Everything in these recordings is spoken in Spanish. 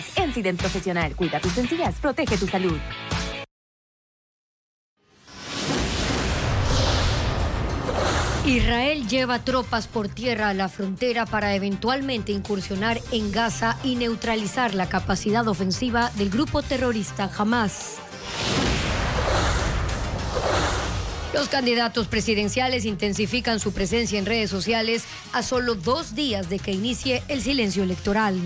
sencillas. Enfident Profesional. Cuida tus sencillas. Protege tu salud. Israel lleva tropas por tierra a la frontera para eventualmente incursionar en Gaza y neutralizar la capacidad ofensiva del grupo terrorista Hamás. Los candidatos presidenciales intensifican su presencia en redes sociales a solo 2 días de que inicie el silencio electoral.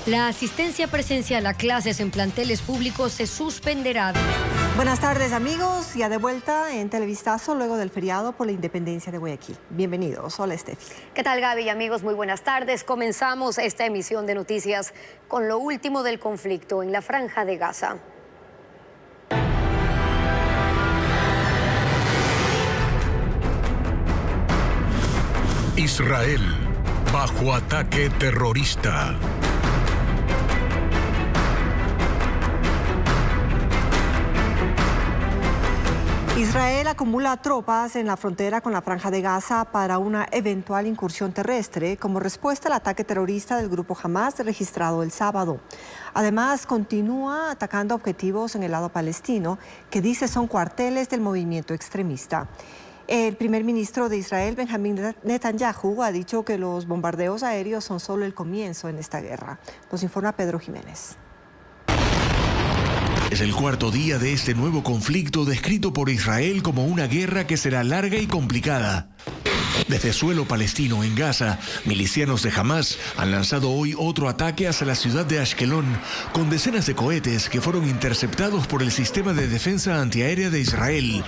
La asistencia presencial a clases en planteles públicos se suspenderá. Buenas tardes, amigos, ya de vuelta en Televistazo luego del feriado por la independencia de Guayaquil. Bienvenidos. Hola, Estefi. ¿Qué tal, Gaby y amigos? Muy buenas tardes. Comenzamos esta emisión de noticias con lo último del conflicto en la Franja de Gaza. Israel, bajo ataque terrorista. Israel acumula tropas en la frontera con la Franja de Gaza para una eventual incursión terrestre como respuesta al ataque terrorista del grupo Hamás registrado el sábado. Además, continúa atacando objetivos en el lado palestino, que dice son cuarteles del movimiento extremista. El primer ministro de Israel, Benjamín Netanyahu, ha dicho que los bombardeos aéreos son solo el comienzo en esta guerra. Nos informa Pedro Jiménez. Es el cuarto día de este nuevo conflicto descrito por Israel como una guerra que será larga y complicada. Desde suelo palestino en Gaza, milicianos de Hamás han lanzado hoy otro ataque hacia la ciudad de Ashkelon con decenas de cohetes que fueron interceptados por el sistema de defensa antiaérea de Israel,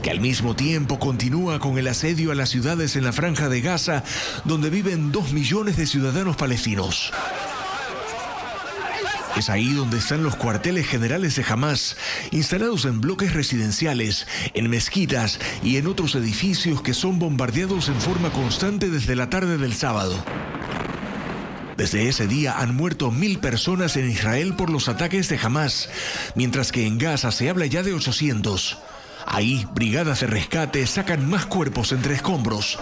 que al mismo tiempo continúa con el asedio a las ciudades en la Franja de Gaza, donde viven 2 millones de ciudadanos palestinos. Es ahí donde están los cuarteles generales de Hamás, instalados en bloques residenciales, en mezquitas y en otros edificios que son bombardeados en forma constante desde la tarde del sábado. Desde ese día han muerto 1.000 personas en Israel por los ataques de Hamás, mientras que en Gaza se habla ya de 800. Ahí, brigadas de rescate sacan más cuerpos entre escombros.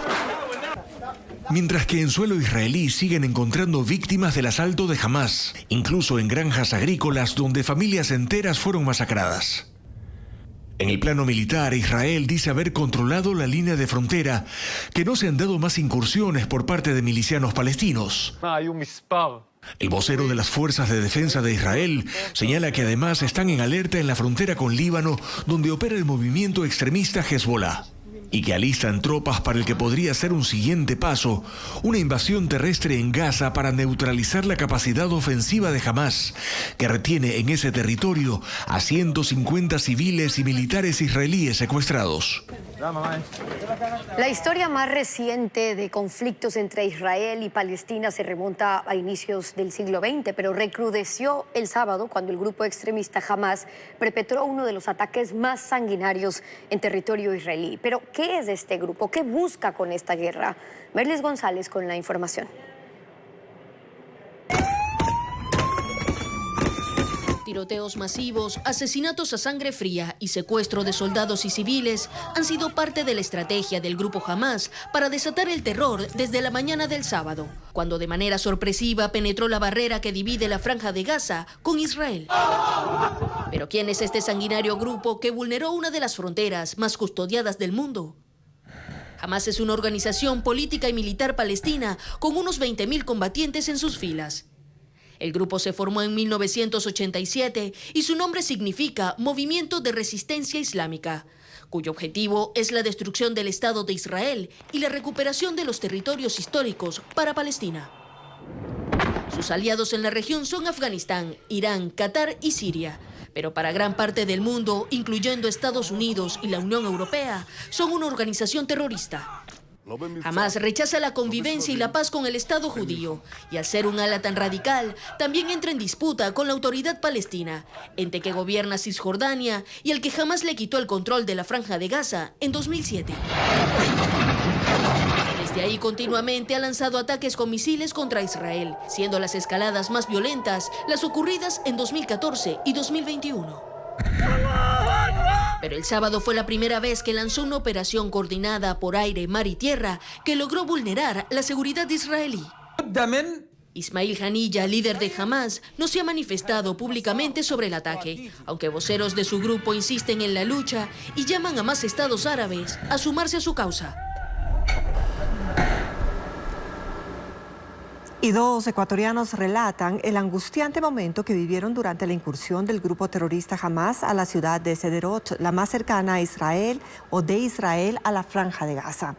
Mientras que en suelo israelí siguen encontrando víctimas del asalto de Hamás, incluso en granjas agrícolas donde familias enteras fueron masacradas. En el plano militar, Israel dice haber controlado la línea de frontera, que no se han dado más incursiones por parte de milicianos palestinos. El vocero de las Fuerzas de Defensa de Israel señala que además están en alerta en la frontera con Líbano, donde opera el movimiento extremista Hezbollah, y que alistan tropas para el que podría ser un siguiente paso, una invasión terrestre en Gaza para neutralizar la capacidad ofensiva de Hamás, que retiene en ese territorio a 150 civiles y militares israelíes secuestrados. La historia más reciente de conflictos entre Israel y Palestina se remonta a inicios del siglo XX, pero recrudeció el sábado cuando el grupo extremista Hamás perpetró uno de los ataques más sanguinarios en territorio israelí. Pero, ¿qué es este grupo? ¿Qué busca con esta guerra? Merlis González con la información. Tiroteos masivos, asesinatos a sangre fría y secuestro de soldados y civiles han sido parte de la estrategia del grupo Hamás para desatar el terror desde la mañana del sábado, cuando de manera sorpresiva penetró la barrera que divide la Franja de Gaza con Israel. Pero ¿quién es este sanguinario grupo que vulneró una de las fronteras más custodiadas del mundo? Hamás es una organización política y militar palestina con unos 20.000 combatientes en sus filas. El grupo se formó en 1987 y su nombre significa Movimiento de Resistencia Islámica, cuyo objetivo es la destrucción del Estado de Israel y la recuperación de los territorios históricos para Palestina. Sus aliados en la región son Afganistán, Irán, Qatar y Siria, pero para gran parte del mundo, incluyendo Estados Unidos y la Unión Europea, son una organización terrorista. Hamás rechaza la convivencia y la paz con el Estado judío, y al ser un ala tan radical, también entra en disputa con la autoridad palestina, ente que gobierna Cisjordania y al que jamás le quitó el control de la Franja de Gaza en 2007. Desde ahí continuamente ha lanzado ataques con misiles contra Israel, siendo las escaladas más violentas las ocurridas en 2014 y 2021. Pero el sábado fue la primera vez que lanzó una operación coordinada por aire, mar y tierra que logró vulnerar la seguridad israelí. Ismail Haniyeh, líder de Hamas, no se ha manifestado públicamente sobre el ataque, aunque voceros de su grupo insisten en la lucha y llaman a más estados árabes a sumarse a su causa. Y 2 ecuatorianos relatan el angustiante momento que vivieron durante la incursión del grupo terrorista Hamas a la ciudad de Sderot, la más cercana a Israel o de Israel a la Franja de Gaza.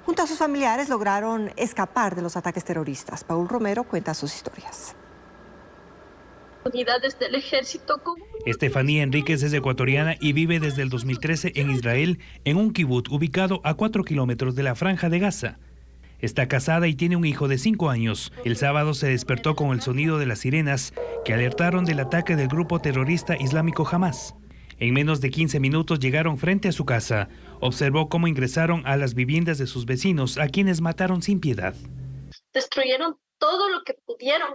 Junto a sus familiares lograron escapar de los ataques terroristas. Paul Romero cuenta sus historias. Unidades del ejército. Estefanía Enríquez es ecuatoriana y vive desde el 2013 en Israel, en un kibutz ubicado a 4 kilómetros de la Franja de Gaza. Está casada y tiene un hijo de 5 años. El sábado se despertó con el sonido de las sirenas que alertaron del ataque del grupo terrorista islámico Hamas. En menos de 15 minutos llegaron frente a su casa. Observó cómo ingresaron a las viviendas de sus vecinos, a quienes mataron sin piedad. Destruyeron todo lo que pudieron.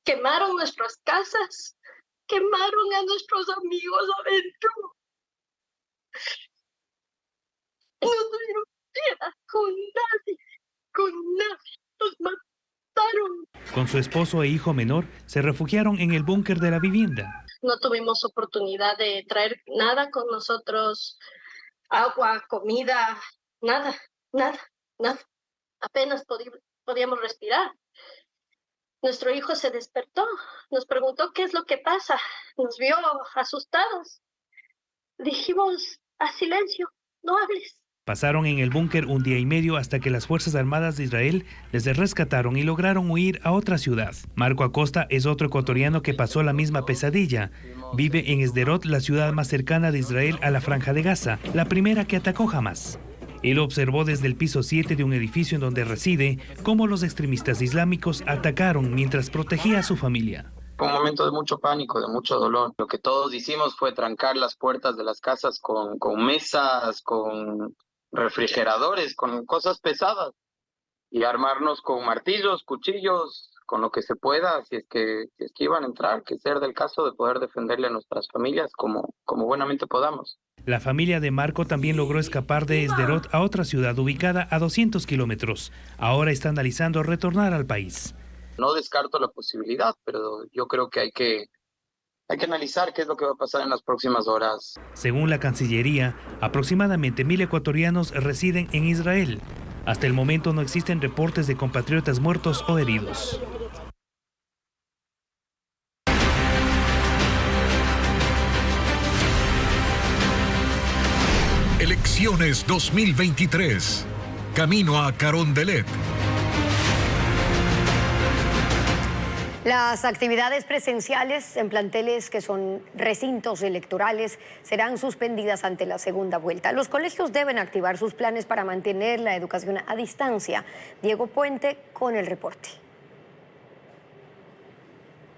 Quemaron nuestras casas. Quemaron a nuestros amigos adentro. No tuvieron piedad con nadie. Con nadie. Nos mataron. Con su esposo e hijo menor, se refugiaron en el búnker de la vivienda. No tuvimos oportunidad de traer nada con nosotros, agua, comida, nada. Apenas podíamos respirar. Nuestro hijo se despertó, nos preguntó qué es lo que pasa, nos vio asustados. Dijimos, a silencio, no hables. Pasaron en el búnker un día y medio hasta que las Fuerzas Armadas de Israel les rescataron y lograron huir a otra ciudad. Marco Acosta es otro ecuatoriano que pasó la misma pesadilla. Vive en Sderot, la ciudad más cercana de Israel a la Franja de Gaza, la primera que atacó Hamas. Él observó desde el piso 7 de un edificio en donde reside cómo los extremistas islámicos atacaron mientras protegía a su familia. Fue un momento de mucho pánico, de mucho dolor. Lo que todos hicimos fue trancar las puertas de las casas con mesas, con refrigeradores, con cosas pesadas y armarnos con martillos, cuchillos, con lo que se pueda, si es que iban a entrar, que ser del caso de poder defenderle a nuestras familias como buenamente podamos. La familia de Marco también logró escapar de Sderot a otra ciudad ubicada a 200 kilómetros. Ahora está analizando retornar al país. No descarto la posibilidad, pero yo creo que hay que analizar qué es lo que va a pasar en las próximas horas. Según la Cancillería, aproximadamente 1.000 ecuatorianos residen en Israel. Hasta el momento no existen reportes de compatriotas muertos o heridos. Elecciones 2023. Camino a Carondelet. Las actividades presenciales en planteles que son recintos electorales serán suspendidas ante la segunda vuelta. Los colegios deben activar sus planes para mantener la educación a distancia. Diego Puente con el reporte.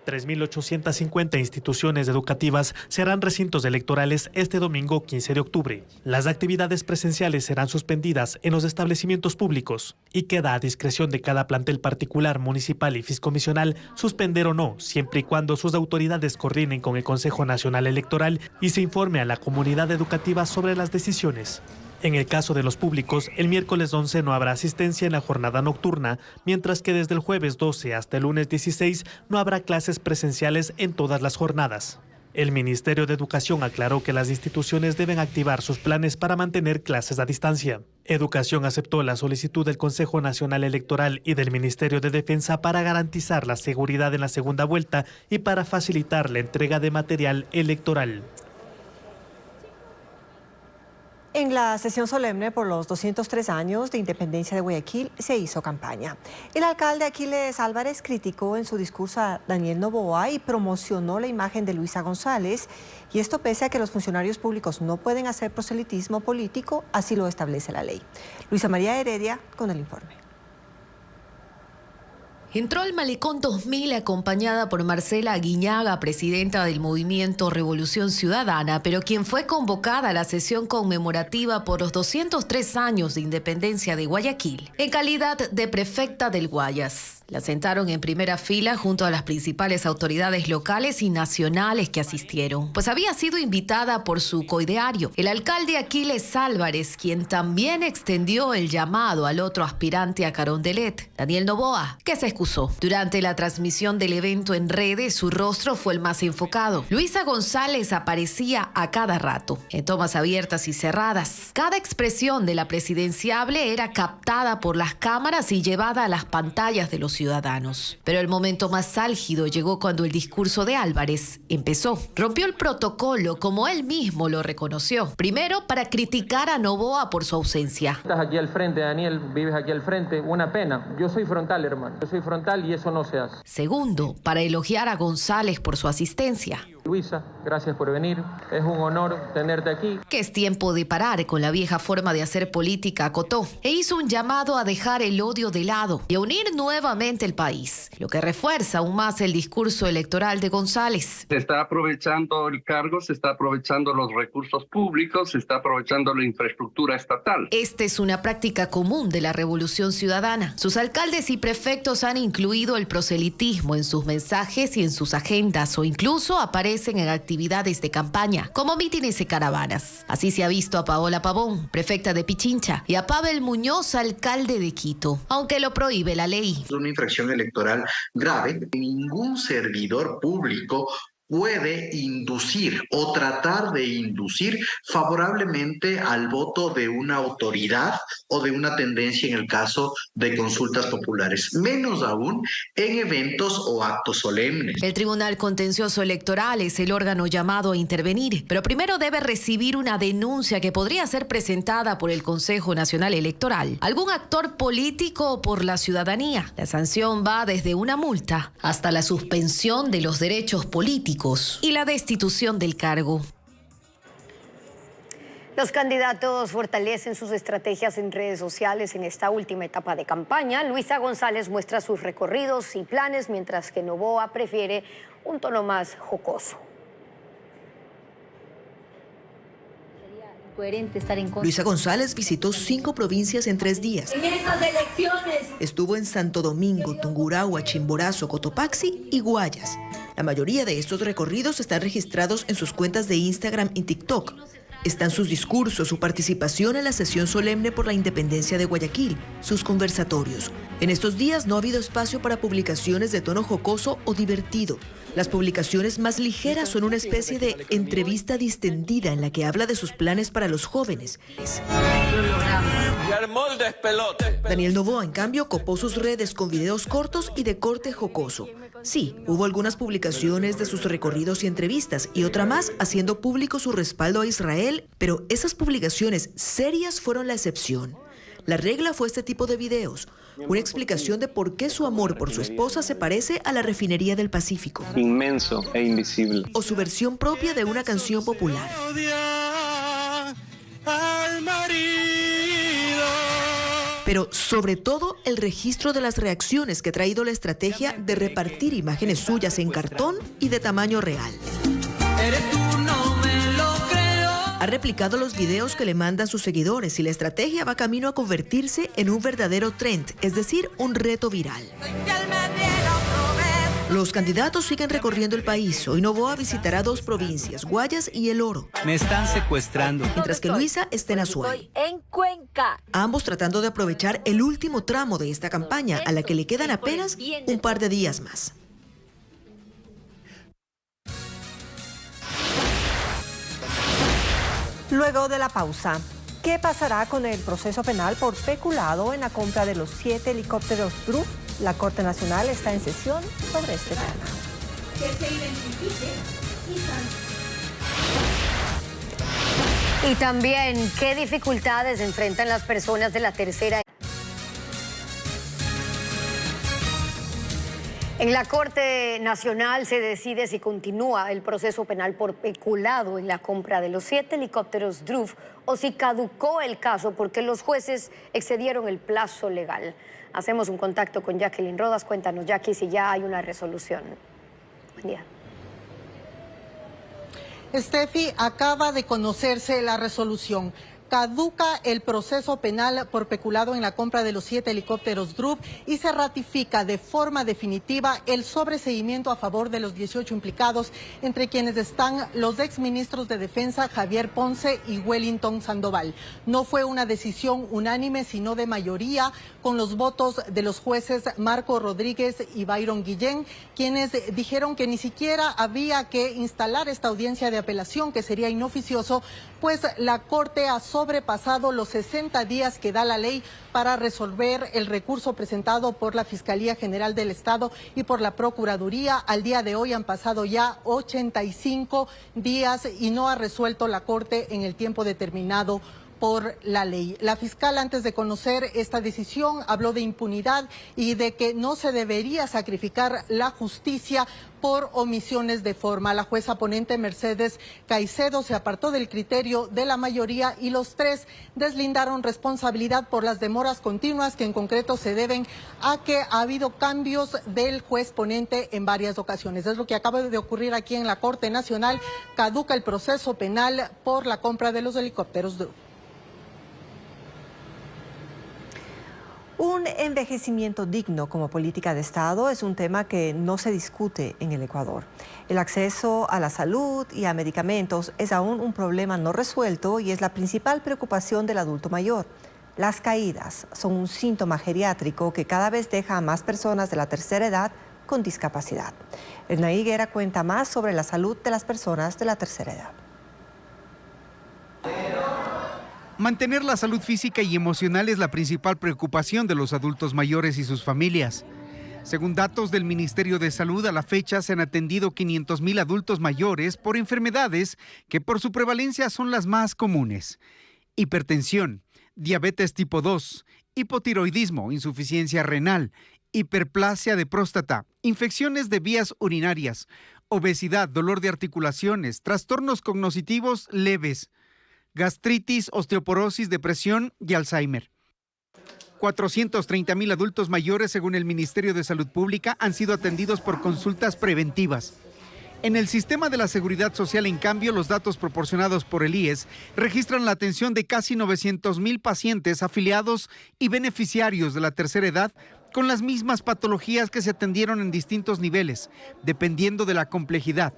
3.850 instituciones educativas serán recintos electorales este domingo 15 de octubre. Las actividades presenciales serán suspendidas en los establecimientos públicos y queda a discreción de cada plantel particular, municipal y fiscomisional suspender o no, siempre y cuando sus autoridades coordinen con el Consejo Nacional Electoral y se informe a la comunidad educativa sobre las decisiones. En el caso de los públicos, el miércoles 11 no habrá asistencia en la jornada nocturna, mientras que desde el jueves 12 hasta el lunes 16 no habrá clases presenciales en todas las jornadas. El Ministerio de Educación aclaró que las instituciones deben activar sus planes para mantener clases a distancia. Educación aceptó la solicitud del Consejo Nacional Electoral y del Ministerio de Defensa para garantizar la seguridad en la segunda vuelta y para facilitar la entrega de material electoral. En la sesión solemne por los 203 años de independencia de Guayaquil se hizo campaña. El alcalde Aquiles Álvarez criticó en su discurso a Daniel Noboa y promocionó la imagen de Luisa González, y esto pese a que los funcionarios públicos no pueden hacer proselitismo político, así lo establece la ley. Luisa María Heredia con el informe. Entró al Malecón 2000 acompañada por Marcela Aguiñaga, presidenta del movimiento Revolución Ciudadana, pero quien fue convocada a la sesión conmemorativa por los 203 años de independencia de Guayaquil, en calidad de prefecta del Guayas. La sentaron en primera fila junto a las principales autoridades locales y nacionales que asistieron, pues había sido invitada por su coideario, el alcalde Aquiles Álvarez, quien también extendió el llamado al otro aspirante a Carondelet, Daniel Noboa, que se excusó. Durante la transmisión del evento en redes, su rostro fue el más enfocado. Luisa González aparecía a cada rato, en tomas abiertas y cerradas. Cada expresión de la presidenciable era captada por las cámaras y llevada a las pantallas de los ciudadanos. Pero el momento más álgido llegó cuando el discurso de Álvarez empezó. Rompió el protocolo como él mismo lo reconoció. Primero, para criticar a Noboa por su ausencia. Estás aquí al frente, Daniel, vives aquí al frente, una pena. Yo soy frontal, hermano. Yo soy frontal y eso no se hace. Segundo, para elogiar a González por su asistencia. Luisa, gracias por venir. Es un honor tenerte aquí. Que es tiempo de parar con la vieja forma de hacer política, acotó. E hizo un llamado a dejar el odio de lado y a unir nuevamente el país, lo que refuerza aún más el discurso electoral de González. Se está aprovechando el cargo, se está aprovechando los recursos públicos, se está aprovechando la infraestructura estatal. Esta es una práctica común de la Revolución Ciudadana. Sus alcaldes y prefectos han incluido el proselitismo en sus mensajes y en sus agendas, o incluso aparecen en actividades de campaña, como mítines y caravanas. Así se ha visto a Paola Pavón, prefecta de Pichincha, y a Pavel Muñoz, alcalde de Quito, aunque lo prohíbe la ley. Es una infracción electoral grave. Ningún servidor público puede inducir o tratar de inducir favorablemente al voto de una autoridad o de una tendencia en el caso de consultas populares, menos aún en eventos o actos solemnes. El Tribunal Contencioso Electoral es el órgano llamado a intervenir, pero primero debe recibir una denuncia que podría ser presentada por el Consejo Nacional Electoral, algún actor político o por la ciudadanía. La sanción va desde una multa hasta la suspensión de los derechos políticos y la destitución del cargo. Los candidatos fortalecen sus estrategias en redes sociales en esta última etapa de campaña. Luisa González muestra sus recorridos y planes, mientras que Noboa prefiere un tono más jocoso. Luisa González visitó 5 provincias en 3 días. En estas elecciones Estuvo en Santo Domingo, Tungurahua, Chimborazo, Cotopaxi y Guayas. La mayoría de estos recorridos están registrados en sus cuentas de Instagram y TikTok. Están sus discursos, su participación en la sesión solemne por la independencia de Guayaquil, sus conversatorios. En estos días no ha habido espacio para publicaciones de tono jocoso o divertido. Las publicaciones más ligeras son una especie de entrevista distendida en la que habla de sus planes para los jóvenes. Daniel Noboa, en cambio, copó sus redes con videos cortos y de corte jocoso. Sí, hubo algunas publicaciones de sus recorridos y entrevistas y otra más haciendo público su respaldo a Israel, pero esas publicaciones serias fueron la excepción. La regla fue este tipo de videos, una explicación de por qué su amor por su esposa se parece a la refinería del Pacífico. Inmenso e invisible. O su versión propia de una canción popular. Pero sobre todo el registro de las reacciones que ha traído la estrategia de repartir imágenes suyas en cartón y de tamaño real. Ha replicado los videos que le mandan sus seguidores y la estrategia va camino a convertirse en un verdadero trend, es decir, un reto viral. Los candidatos siguen recorriendo el país. Hoy Noboa visitará 2 provincias, Guayas y El Oro. Me están secuestrando. Mientras que Luisa está en Azuay. en Cuenca. Ambos tratando de aprovechar el último tramo de esta campaña, a la que le quedan apenas un par de días más. Luego de la pausa, ¿qué pasará con el proceso penal por peculado en la compra de los 7 helicópteros Druff? La Corte Nacional está en sesión sobre este tema. Que se identifique Y también, ¿qué dificultades enfrentan las personas de la tercera edad? En la Corte Nacional se decide si continúa el proceso penal por peculado en la compra de los 7 helicópteros Druff o si caducó el caso porque los jueces excedieron el plazo legal. Hacemos un contacto con Jacqueline Rodas. Cuéntanos, Jackie, si ya hay una resolución. Buen día. Steffi, acaba de conocerse la resolución. Caduca el proceso penal por peculado en la compra de los 7 helicópteros Drup y se ratifica de forma definitiva el sobreseimiento a favor de los 18 implicados, entre quienes están los exministros de Defensa Javier Ponce y Wellington Sandoval. No fue una decisión unánime, sino de mayoría, con los votos de los jueces Marco Rodríguez y Byron Guillén, quienes dijeron que ni siquiera había que instalar esta audiencia de apelación, que sería inoficioso, pues la Corte ha sobrepasado los 60 días que da la ley para resolver el recurso presentado por la Fiscalía General del Estado y por la Procuraduría. Al día de hoy han pasado ya 85 días y no ha resuelto la Corte en el tiempo determinado por la ley. La fiscal, antes de conocer esta decisión, habló de impunidad y de que no se debería sacrificar la justicia por omisiones de forma. La jueza ponente Mercedes Caicedo se apartó del criterio de la mayoría y los tres deslindaron responsabilidad por las demoras continuas, que en concreto se deben a que ha habido cambios del juez ponente en varias ocasiones. Es lo que acaba de ocurrir aquí en la Corte Nacional. Caduca el proceso penal por la compra de los helicópteros Drup. Un envejecimiento digno como política de Estado es un tema que no se discute en el Ecuador. El acceso a la salud y a medicamentos es aún un problema no resuelto y es la principal preocupación del adulto mayor. Las caídas son un síntoma geriátrico que cada vez deja a más personas de la tercera edad con discapacidad. Erna Higuera cuenta más sobre la salud de las personas de la tercera edad. Mantener la salud física y emocional es la principal preocupación de los adultos mayores y sus familias. Según datos del Ministerio de Salud, a la fecha se han atendido 500,000 adultos mayores por enfermedades que por su prevalencia son las más comunes: hipertensión, diabetes tipo 2, hipotiroidismo, insuficiencia renal, hiperplasia de próstata, infecciones de vías urinarias, obesidad, dolor de articulaciones, trastornos cognitivos leves, gastritis, osteoporosis, depresión y Alzheimer. 430,000 adultos mayores, según el Ministerio de Salud Pública, han sido atendidos por consultas preventivas. En el sistema de la Seguridad Social, en cambio, los datos proporcionados por el IES registran la atención de casi 900,000 pacientes afiliados y beneficiarios de la tercera edad con las mismas patologías que se atendieron en distintos niveles, dependiendo de la complejidad.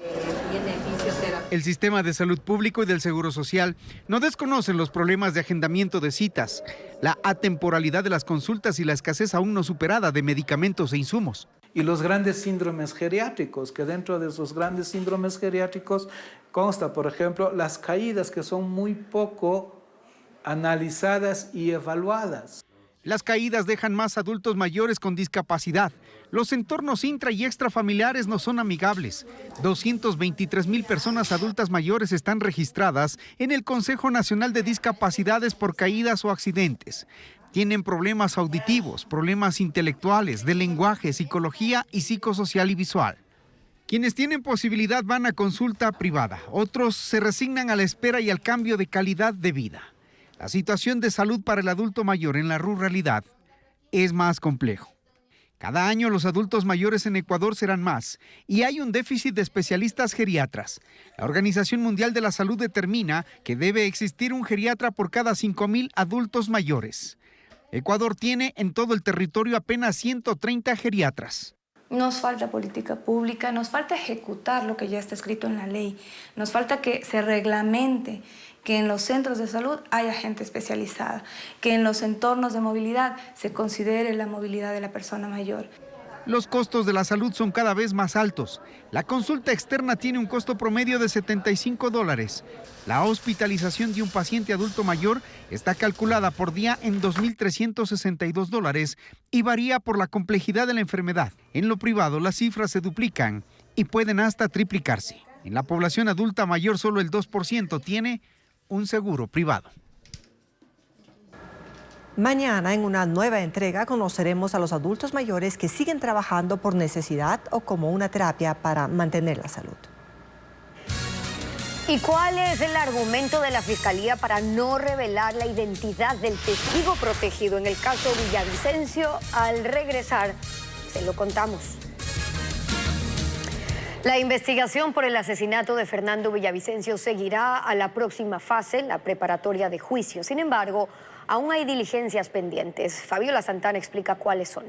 El sistema de salud público y del Seguro Social no desconocen los problemas de agendamiento de citas, la atemporalidad de las consultas y la escasez aún no superada de medicamentos e insumos. Y los grandes síndromes geriátricos, que dentro de esos grandes síndromes geriátricos consta, por ejemplo, las caídas, que son muy poco analizadas y evaluadas. Las caídas dejan más adultos mayores con discapacidad. Los entornos intra y extrafamiliares no son amigables. 223,000 personas adultas mayores están registradas en el Consejo Nacional de Discapacidades por caídas o accidentes. Tienen problemas auditivos, problemas intelectuales, de lenguaje, psicología y psicosocial y visual. Quienes tienen posibilidad van a consulta privada. Otros se resignan a la espera y al cambio de calidad de vida. La situación de salud para el adulto mayor en la ruralidad es más complejo. Cada año los adultos mayores en Ecuador serán más y hay un déficit de especialistas geriatras. La Organización Mundial de la Salud determina que debe existir un geriatra por cada 5,000 adultos mayores. Ecuador tiene en todo el territorio apenas 130 geriatras. Nos falta política pública, nos falta ejecutar lo que ya está escrito en la ley, nos falta que se reglamente que en los centros de salud haya gente especializada, que en los entornos de movilidad se considere la movilidad de la persona mayor. Los costos de la salud son cada vez más altos. La consulta externa tiene un costo promedio de $75. La hospitalización de un paciente adulto mayor está calculada por día en $2,362 y varía por la complejidad de la enfermedad. En lo privado las cifras se duplican y pueden hasta triplicarse. En la población adulta mayor solo el 2% tiene un seguro privado. Mañana, en una nueva entrega, conoceremos a los adultos mayores que siguen trabajando por necesidad o como una terapia para mantener la salud. ¿Y cuál es el argumento de la Fiscalía para no revelar la identidad del testigo protegido en el caso Villavicencio? Al regresar, se lo contamos. La investigación por el asesinato de Fernando Villavicencio seguirá a la próxima fase, la preparatoria de juicio. Sin embargo, aún hay diligencias pendientes. Fabiola Santana explica cuáles son.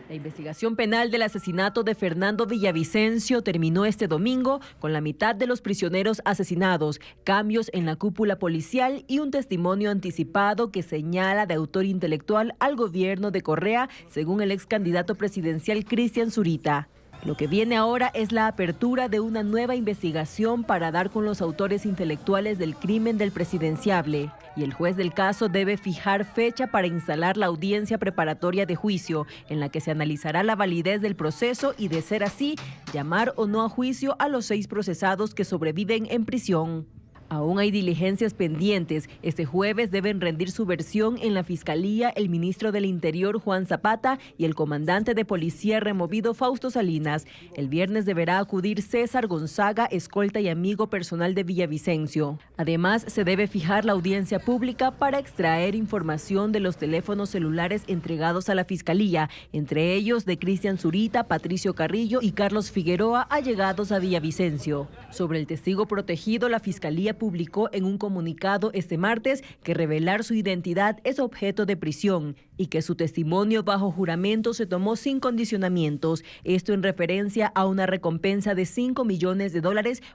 La investigación penal del asesinato de Fernando Villavicencio terminó este domingo con la mitad de los prisioneros asesinados, cambios en la cúpula policial y un testimonio anticipado que señala de autor intelectual al gobierno de Correa, según el ex candidato presidencial Cristian Zurita. Lo que viene ahora es la apertura de una nueva investigación para dar con los autores intelectuales del crimen del presidenciable. Y el juez del caso debe fijar fecha para instalar la audiencia preparatoria de juicio, en la que se analizará la validez del proceso y, de ser así, llamar o no a juicio a los 6 procesados que sobreviven en prisión. Aún hay diligencias pendientes. Este jueves deben rendir su versión en la Fiscalía el ministro del Interior, Juan Zapata, y el comandante de policía removido, Fausto Salinas. El viernes deberá acudir César Gonzaga, escolta y amigo personal de Villavicencio. Además, se debe fijar la audiencia pública para extraer información de los teléfonos celulares entregados a la Fiscalía, entre ellos de Cristian Zurita, Patricio Carrillo y Carlos Figueroa, allegados a Villavicencio. Sobre el testigo protegido, la Fiscalía publicó en un comunicado este martes que revelar su identidad es objeto de prisión y que su testimonio bajo juramento se tomó sin condicionamientos. Esto en referencia a una recompensa de $5 millones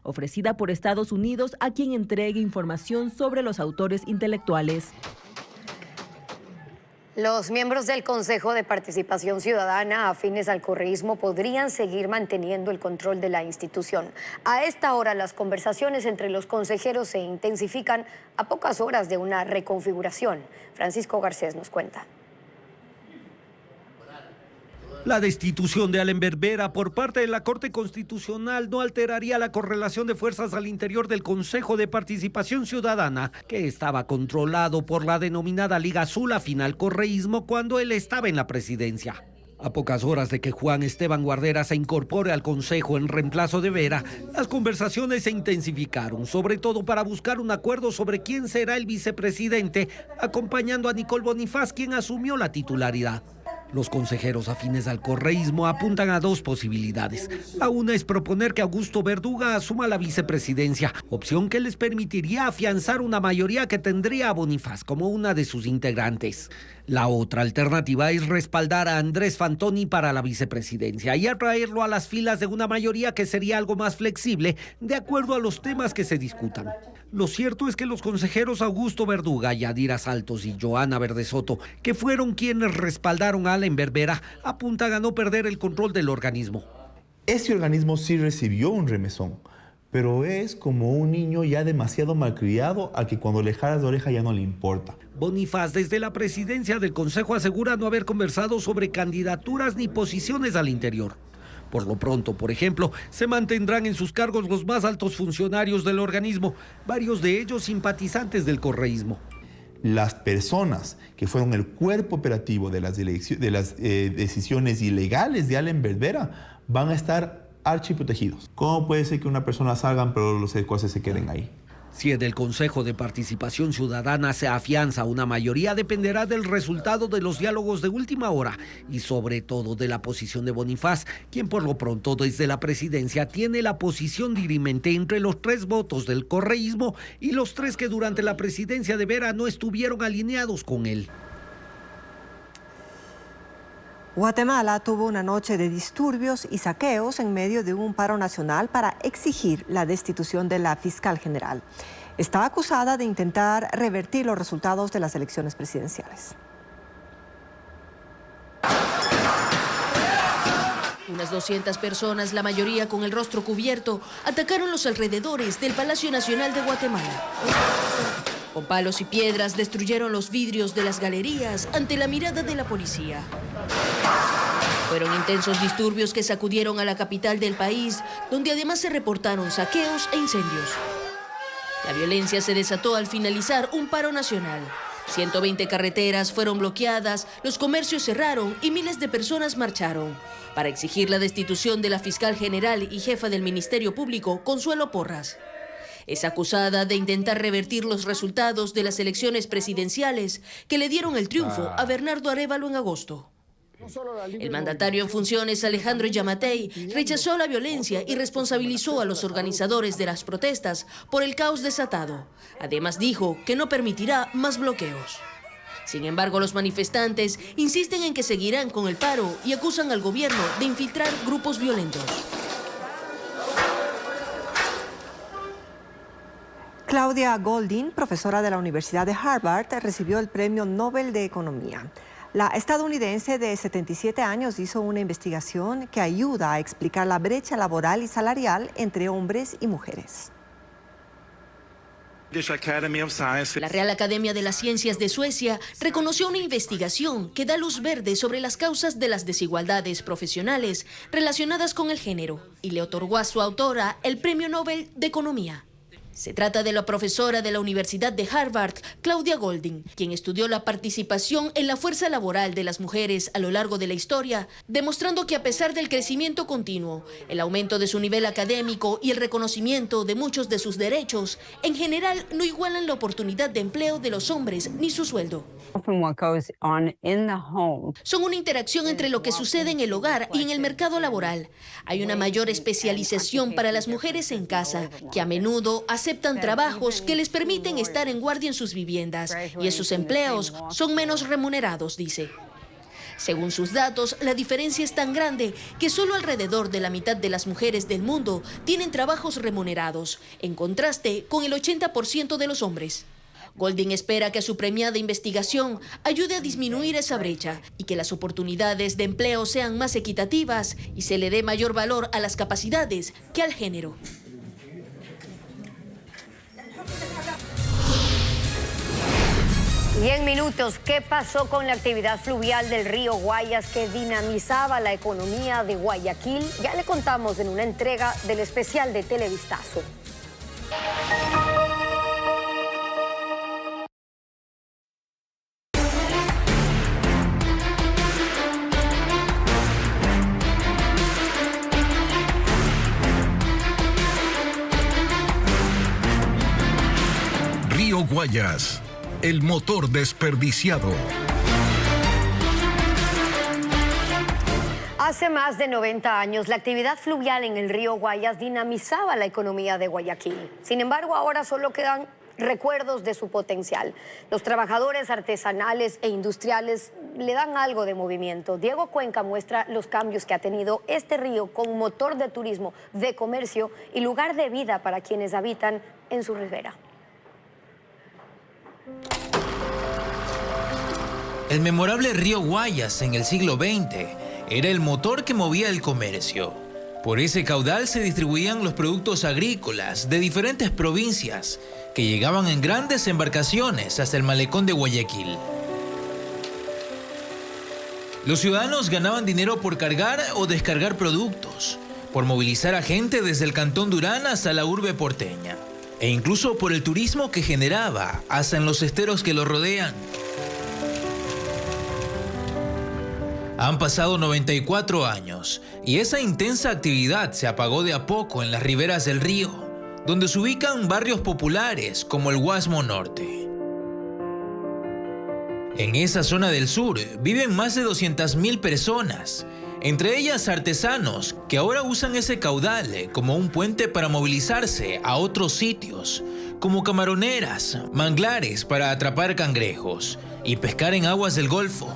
ofrecida por Estados Unidos a quien entregue información sobre los autores intelectuales. Los miembros del Consejo de Participación Ciudadana afines al correísmo podrían seguir manteniendo el control de la institución. A esta hora, las conversaciones entre los consejeros se intensifican a pocas horas de una reconfiguración. Francisco Garcés nos cuenta. La destitución de Allen Berbera por parte de la Corte Constitucional no alteraría la correlación de fuerzas al interior del Consejo de Participación Ciudadana, que estaba controlado por la denominada Liga Azul afín al correísmo cuando él estaba en la presidencia. A pocas horas de que Juan Esteban Guardera se incorpore al Consejo en reemplazo de Vera, las conversaciones se intensificaron, sobre todo para buscar un acuerdo sobre quién será el vicepresidente, acompañando a Nicole Bonifaz, quien asumió la titularidad. Los consejeros afines al correísmo apuntan a 2 posibilidades. La una es proponer que Augusto Verduga asuma la vicepresidencia, opción que les permitiría afianzar una mayoría que tendría a Bonifaz como una de sus integrantes. La otra alternativa es respaldar a Andrés Fantoni para la vicepresidencia y atraerlo a las filas de una mayoría que sería algo más flexible de acuerdo a los temas que se discutan. Lo cierto es que los consejeros Augusto Verduga, Yadira Saltos y Joana Verdesoto, que fueron quienes respaldaron a Allen Berbera, apuntan a no perder el control del organismo. Este organismo sí recibió un remesón, pero es como un niño ya demasiado malcriado al que cuando le jalas la oreja ya no le importa. Bonifaz, desde la presidencia del Consejo, asegura no haber conversado sobre candidaturas ni posiciones al interior. Por lo pronto, por ejemplo, se mantendrán en sus cargos los más altos funcionarios del organismo, varios de ellos simpatizantes del correísmo. Las personas que fueron el cuerpo operativo de las decisiones ilegales de Allen Berbera van a estar archiprotegidos. ¿Cómo puede ser que una persona salgan pero los secuaces se queden ahí? Si en el Consejo de Participación Ciudadana se afianza una mayoría, dependerá del resultado de los diálogos de última hora y sobre todo de la posición de Bonifaz, quien por lo pronto desde la presidencia tiene la posición dirimente entre los 3 votos del correísmo y los 3 que durante la presidencia de Vera no estuvieron alineados con él. Guatemala tuvo una noche de disturbios y saqueos en medio de un paro nacional para exigir la destitución de la fiscal general. Está acusada de intentar revertir los resultados de las elecciones presidenciales. Unas 200 personas, la mayoría con el rostro cubierto, atacaron los alrededores del Palacio Nacional de Guatemala. Con palos y piedras destruyeron los vidrios de las galerías ante la mirada de la policía. Fueron intensos disturbios que sacudieron a la capital del país, donde además se reportaron saqueos e incendios. La violencia se desató al finalizar un paro nacional. 120 carreteras fueron bloqueadas, los comercios cerraron y miles de personas marcharon para exigir la destitución de la fiscal general y jefa del Ministerio Público, Consuelo Porras. Es acusada de intentar revertir los resultados de las elecciones presidenciales que le dieron el triunfo a Bernardo Arévalo en agosto. El mandatario en funciones, Alejandro Yamatei, rechazó la violencia y responsabilizó a los organizadores de las protestas por el caos desatado. Además dijo que no permitirá más bloqueos. Sin embargo, los manifestantes insisten en que seguirán con el paro y acusan al gobierno de infiltrar grupos violentos. Claudia Goldin, profesora de la Universidad de Harvard, recibió el Premio Nobel de Economía. La estadounidense de 77 años hizo una investigación que ayuda a explicar la brecha laboral y salarial entre hombres y mujeres. La Real Academia de las Ciencias de Suecia reconoció una investigación que da luz verde sobre las causas de las desigualdades profesionales relacionadas con el género y le otorgó a su autora el Premio Nobel de Economía. Se trata de la profesora de la Universidad de Harvard, Claudia Goldin, quien estudió la participación en la fuerza laboral de las mujeres a lo largo de la historia, demostrando que a pesar del crecimiento continuo, el aumento de su nivel académico y el reconocimiento de muchos de sus derechos, en general no igualan la oportunidad de empleo de los hombres ni su sueldo. Son una interacción entre lo que sucede en el hogar y en el mercado laboral. Hay una mayor especialización para las mujeres en casa, que a menudo aceptan trabajos que les permiten estar en guardia en sus viviendas, y esos empleos son menos remunerados, dice. Según sus datos, la diferencia es tan grande que solo alrededor de la mitad de las mujeres del mundo tienen trabajos remunerados, en contraste con el 80% de los hombres. Goldin espera que su premiada investigación ayude a disminuir esa brecha y que las oportunidades de empleo sean más equitativas y se le dé mayor valor a las capacidades que al género. Y en minutos, ¿qué pasó con la actividad fluvial del río Guayas que dinamizaba la economía de Guayaquil? Ya le contamos en una entrega del especial de Televistazo. Río Guayas, el motor desperdiciado. Hace más de 90 años, la actividad fluvial en el río Guayas dinamizaba la economía de Guayaquil. Sin embargo, ahora solo quedan recuerdos de su potencial. Los trabajadores artesanales e industriales le dan algo de movimiento. Diego Cuenca muestra los cambios que ha tenido este río con motor de turismo, de comercio y lugar de vida para quienes habitan en su ribera. El memorable río Guayas en el siglo XX era el motor que movía el comercio. Por ese caudal se distribuían los productos agrícolas de diferentes provincias que llegaban en grandes embarcaciones hasta el malecón de Guayaquil. Los ciudadanos ganaban dinero por cargar o descargar productos, por movilizar a gente desde el cantón Durán hasta la urbe porteña, e incluso por el turismo que generaba hasta en los esteros que lo rodean. Han pasado 94 años y esa intensa actividad se apagó de a poco en las riberas del río, donde se ubican barrios populares como el Guasmo Norte. En esa zona del sur viven más de 200.000 personas, entre ellas artesanos que ahora usan ese caudal como un puente para movilizarse a otros sitios, como camaroneras, manglares para atrapar cangrejos y pescar en aguas del Golfo.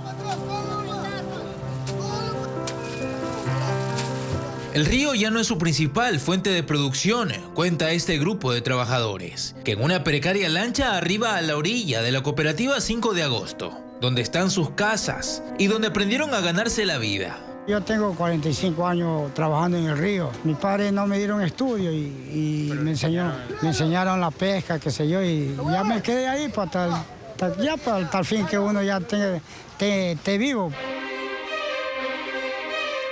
El río ya no es su principal fuente de producción, cuenta este grupo de trabajadores, que en una precaria lancha arriba a la orilla de la cooperativa 5 de agosto, donde están sus casas y donde aprendieron a ganarse la vida. Yo tengo 45 años trabajando en el río. Mis padres no me dieron estudio y me enseñaron la pesca, qué sé yo, y ya me quedé ahí para tal fin que uno ya esté vivo.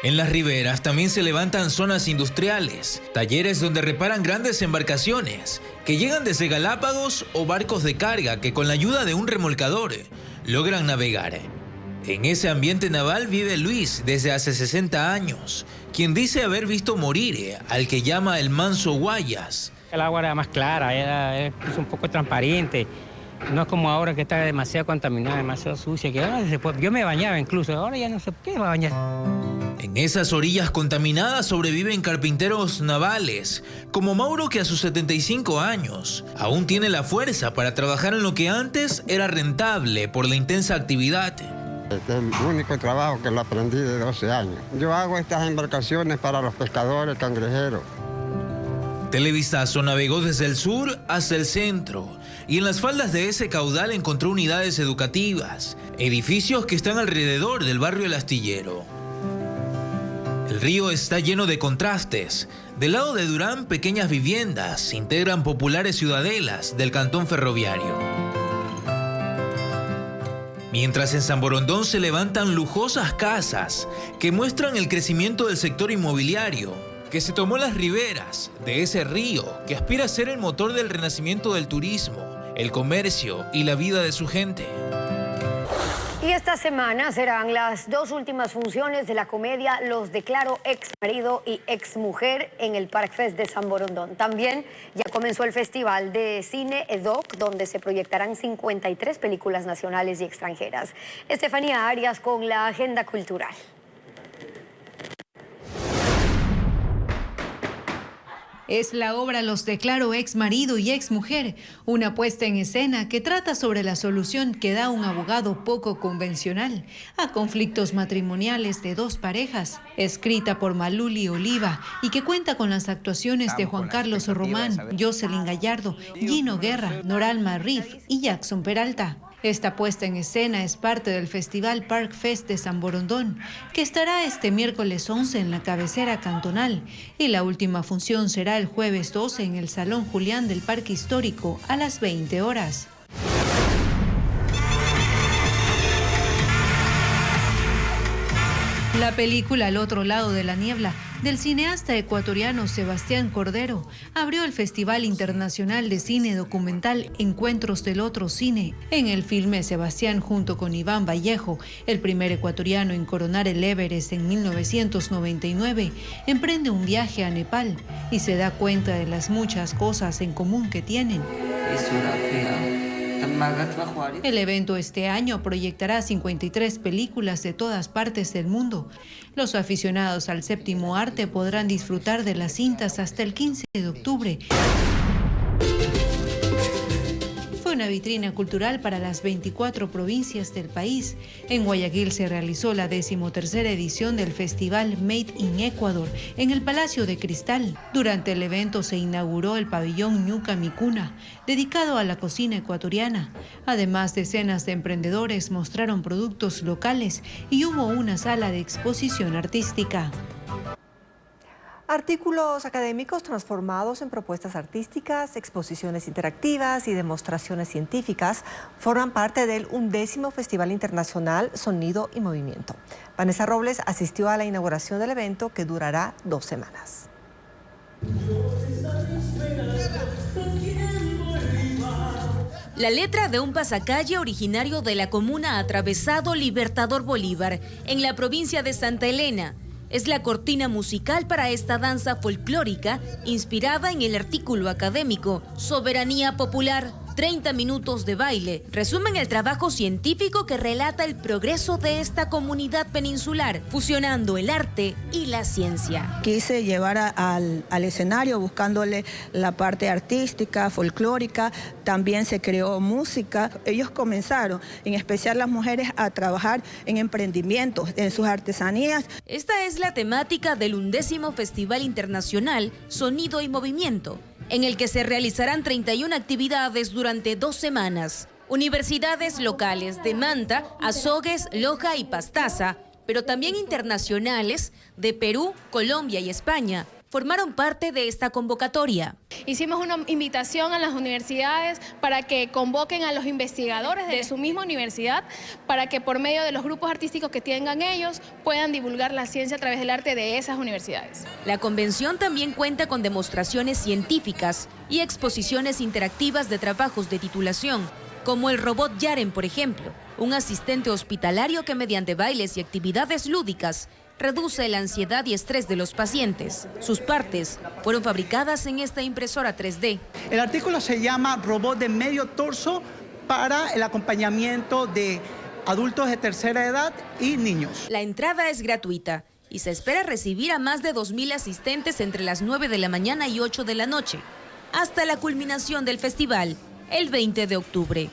En las riberas también se levantan zonas industriales, talleres donde reparan grandes embarcaciones que llegan desde Galápagos o barcos de carga que con la ayuda de un remolcador logran navegar. En ese ambiente naval vive Luis desde hace 60 años, quien dice haber visto morir al que llama el manso Guayas. El agua era más clara, era un poco transparente No es como ahora que está demasiado contaminada, demasiado sucia, que ahora yo me bañaba incluso, ahora ya no sé qué va a bañar. En esas orillas contaminadas sobreviven carpinteros navales, como Mauro, que a sus 75 años aún tiene la fuerza para trabajar en lo que antes era rentable por la intensa actividad. Este es el único trabajo que lo aprendí de 12 años. Yo hago estas embarcaciones para los pescadores cangrejeros. Televistazo navegó desde el sur hasta el centro y en las faldas de ese caudal encontró unidades educativas, edificios que están alrededor del barrio El Astillero. El río está lleno de contrastes. Del lado de Durán, pequeñas viviendas integran populares ciudadelas del cantón ferroviario. Mientras en San Borondón se levantan lujosas casas que muestran el crecimiento del sector inmobiliario, que se tomó las riberas de ese río que aspira a ser el motor del renacimiento del turismo, el comercio y la vida de su gente. Y esta semana serán las 2 últimas funciones de la comedia Los Declaro Ex Marido y Ex Mujer en el Park Fest de San Borondón. También ya comenzó el Festival de Cine EDOC, donde se proyectarán 53 películas nacionales y extranjeras. Estefanía Arias con la agenda cultural. Es la obra Los Declaro Ex Marido y Ex Mujer, una puesta en escena que trata sobre la solución que da un abogado poco convencional a conflictos matrimoniales de 2 parejas, escrita por Maluli Oliva y que cuenta con las actuaciones de Juan Carlos Román, Jocelyn Gallardo, Gino Guerra, Noralma Riff y Jackson Peralta. Esta puesta en escena es parte del Festival Park Fest de San Borondón, que estará este miércoles 11 en la cabecera cantonal, y la última función será el jueves 12 en el Salón Julián del Parque Histórico a las 20 horas. La película Al otro lado de la niebla, del cineasta ecuatoriano Sebastián Cordero, abrió el Festival Internacional de Cine Documental Encuentros del Otro Cine. En el filme, Sebastián, junto con Iván Vallejo, el primer ecuatoriano en coronar el Everest en 1999, emprende un viaje a Nepal y se da cuenta de las muchas cosas en común que tienen. El evento este año proyectará 53 películas de todas partes del mundo. Los aficionados al séptimo arte podrán disfrutar de las cintas hasta el 15 de octubre. Fue una vitrina cultural para las 24 provincias del país. En Guayaquil se realizó la 13ª edición del Festival Made in Ecuador en el Palacio de Cristal. Durante el evento se inauguró el pabellón Ñuca Micuna, dedicado a la cocina ecuatoriana. Además, decenas de emprendedores mostraron productos locales y hubo una sala de exposición artística. Artículos académicos transformados en propuestas artísticas, exposiciones interactivas y demostraciones científicas forman parte del 11º Festival Internacional Sonido y Movimiento. Vanessa Robles asistió a la inauguración del evento, que durará 2 semanas. La letra de un pasacalle originario de la comuna Atravesado Libertador Bolívar, en la provincia de Santa Elena, es la cortina musical para esta danza folclórica inspirada en el artículo académico Soberanía Popular. 30 minutos de baile resumen el trabajo científico que relata el progreso de esta comunidad peninsular, fusionando el arte y la ciencia. Quise llevar al escenario buscándole la parte artística, folclórica, también se creó música. Ellos comenzaron, en especial las mujeres, a trabajar en emprendimientos, en sus artesanías. Esta es la temática del 11º Festival Internacional Sonido y Movimiento, en el que se realizarán 31 actividades durante 2 semanas. Universidades locales de Manta, Azogues, Loja y Pastaza, pero también internacionales de Perú, Colombia y España, formaron parte de esta convocatoria. Hicimos una invitación a las universidades para que convoquen a los investigadores de su misma universidad para que por medio de los grupos artísticos que tengan ellos puedan divulgar la ciencia a través del arte de esas universidades. La convención también cuenta con demostraciones científicas y exposiciones interactivas de trabajos de titulación, como el robot Yaren, por ejemplo, un asistente hospitalario que mediante bailes y actividades lúdicas reduce la ansiedad y estrés de los pacientes. Sus partes fueron fabricadas en esta impresora 3D. El artículo se llama Robot de Medio Torso para el acompañamiento de adultos de tercera edad y niños. La entrada es gratuita y se espera recibir a más de 2.000 asistentes entre las 9 de la mañana y 8 de la noche, hasta la culminación del festival, el 20 de octubre.